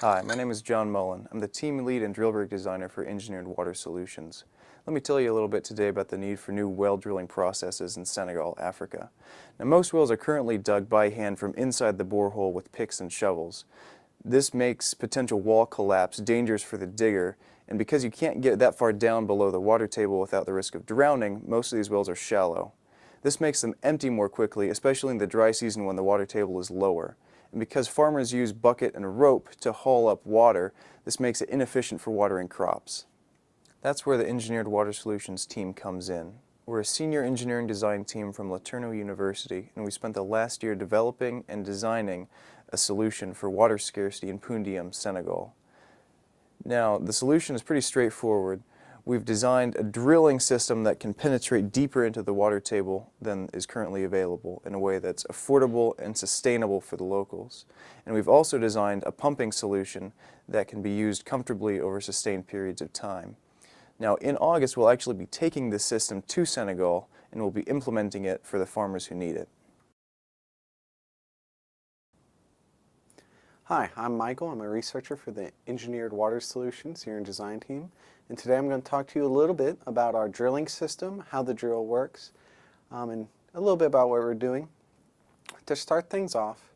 Hi, my name is John Mullen. I'm the team lead and drill rig designer for Engineered Water Solutions. Let me tell you a little bit today about the need for new well drilling processes in Senegal, Africa. Now, most wells are currently dug by hand from inside the borehole with picks and shovels. This makes potential wall collapse dangerous for the digger, and because you can't get that far down below the water table without the risk of drowning, most of these wells are shallow. This makes them empty more quickly, especially in the dry season when the water table is lower. And because farmers use bucket and rope to haul up water, this makes it inefficient for watering crops. That's where the Engineered Water Solutions team comes in. We're a senior engineering design team from LETU University, and we spent the last year developing and designing a solution for water scarcity in Pundiam, Senegal. Now, the solution is pretty straightforward. We've designed a drilling system that can penetrate deeper into the water table than is currently available in a way that's affordable and sustainable for the locals. And we've also designed a pumping solution that can be used comfortably over sustained periods of time. Now, in August, we'll actually be taking this system to Senegal and we'll be implementing it for the farmers who need it. Hi, I'm Michael. I'm a researcher for the Engineered Water Solutions here in Design Team. And today I'm going to talk to you a little bit about our drilling system, how the drill works, and a little bit about what we're doing. To start things off,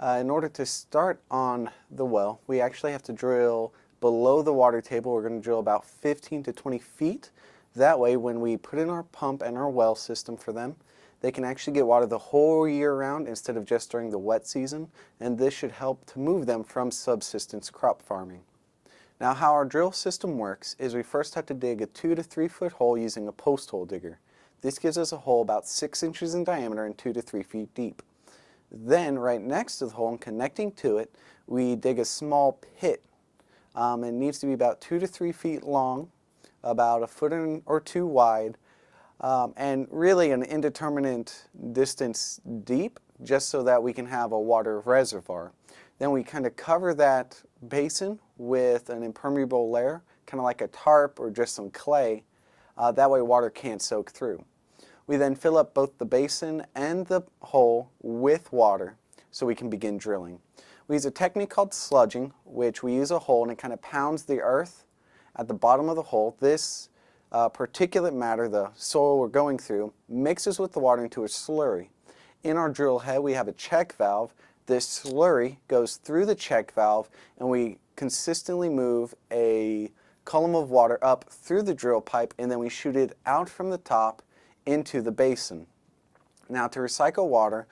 in order to start on the well, we actually have to drill below the water table. We're going to drill about 15 to 20 feet. That way, when we put in our pump and our well system for them, they can actually get water the whole year round instead of just during the wet season, and this should help to move them from subsistence crop farming. Now, how our drill system works is we first have to dig a 2 to 3 foot hole using a post hole digger. This gives us a hole about 6 inches in diameter and 2 to 3 feet deep. Then, right next to the hole and connecting to it, we dig a small pit. It needs to be about 2 to 3 feet long, about a foot or two wide, and really an indeterminate distance deep, just so that we can have a water reservoir. Then we kind of cover that basin with an impermeable layer, kind of like a tarp or just some clay. That way water can't soak through. We then fill up both the basin and the hole with water so we can begin drilling. We use a technique called sludging, which we use a hole and it kind of pounds the earth at the bottom of the hole. This particulate matter, the soil we're going through, mixes with the water into a slurry. In our drill head we have a check valve. This slurry goes through the check valve and we consistently move a column of water up through the drill pipe, and then we shoot it out from the top into the basin. Now, to recycle water,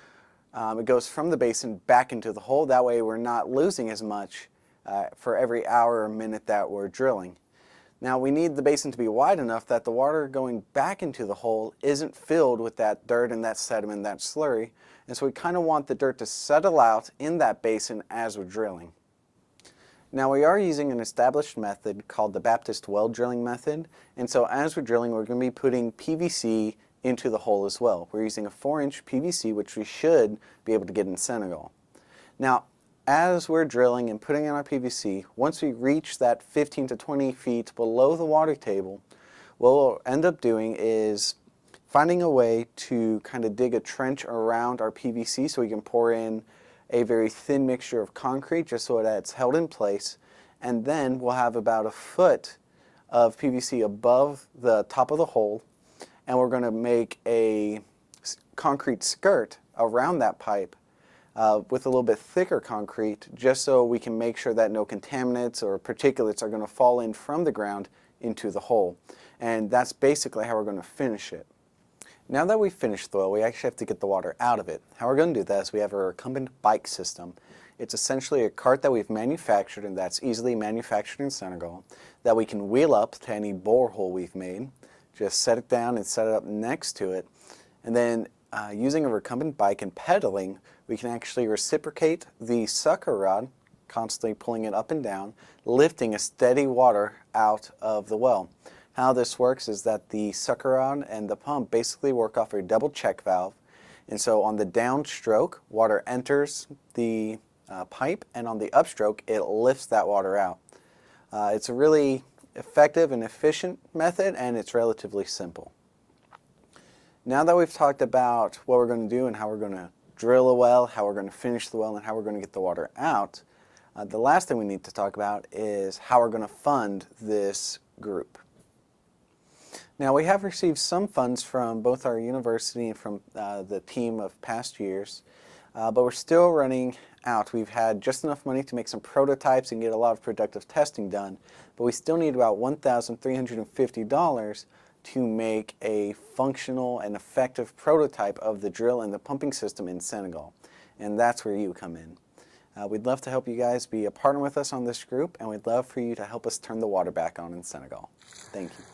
it goes from the basin back into the hole. That way we're not losing as much for every hour or minute that we're drilling. Now, we need the basin to be wide enough that the water going back into the hole isn't filled with that dirt and that sediment, that slurry, and so we kind of want the dirt to settle out in that basin as we're drilling. Now, we are using an established method called the Baptist well drilling method, and so as we're drilling we're going to be putting PVC into the hole as well. We're using a 4-inch PVC, which we should be able to get in Senegal. Now, as we're drilling and putting in our PVC, once we reach that 15 to 20 feet below the water table, what we'll end up doing is finding a way to kind of dig a trench around our PVC so we can pour in a very thin mixture of concrete just so that it's held in place, and then we'll have about a foot of PVC above the top of the hole, and we're going to make a concrete skirt around that pipe with a little bit thicker concrete, just so we can make sure that no contaminants or particulates are going to fall in from the ground into the hole. And that's basically how we're going to finish it. Now that we've finished the well, we actually have to get the water out of it. How we're going to do that is we have a recumbent bike system. It's essentially a cart that we've manufactured, and that's easily manufactured in Senegal, that we can wheel up to any borehole we've made. Just set it down and set it up next to it, and then using a recumbent bike and pedaling, we can actually reciprocate the sucker rod, constantly pulling it up and down, lifting a steady water out of the well. How this works is that the sucker rod and the pump basically work off a double check valve, and so on the downstroke, water enters the pipe, and on the upstroke, it lifts that water out. It's a really effective and efficient method, and it's relatively simple. Now that we've talked about what we're going to do and how we're going to drill a well, how we're going to finish the well, and how we're going to get the water out, The last thing we need to talk about is how we're going to fund this group. Now, we have received some funds from both our university and from the team of past years, but we're still running out. We've had just enough money to make some prototypes and get a lot of productive testing done, but we still need about $1,350 to make a functional and effective prototype of the drill and the pumping system in Senegal, and that's where you come in. We'd love to help you guys be a partner with us on this group, and we'd love for you to help us turn the water back on in Senegal. Thank you.